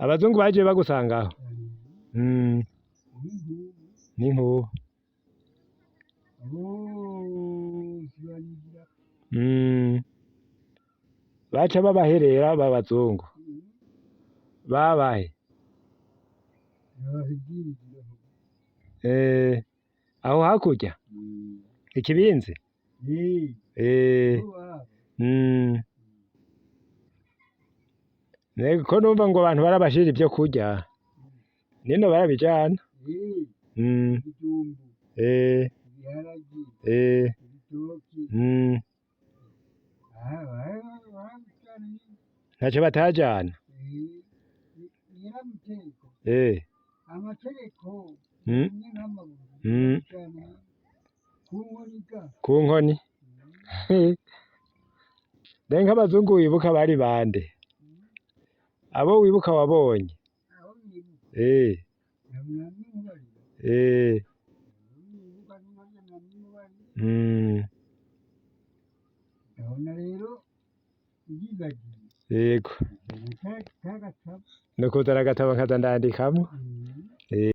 abazungu baje bagusangaho n'inkuba baca babaherera b'abazungu babahe aho hakurya ikibinzi ko numva ngo abantu barabashira ibyo kurya nino barabijana ntacyo batajana ku nkoni rero nk'abazungu wibuka bari bande abo wibuka wabonye yego nukuza agatabo nkaza ndandikamwo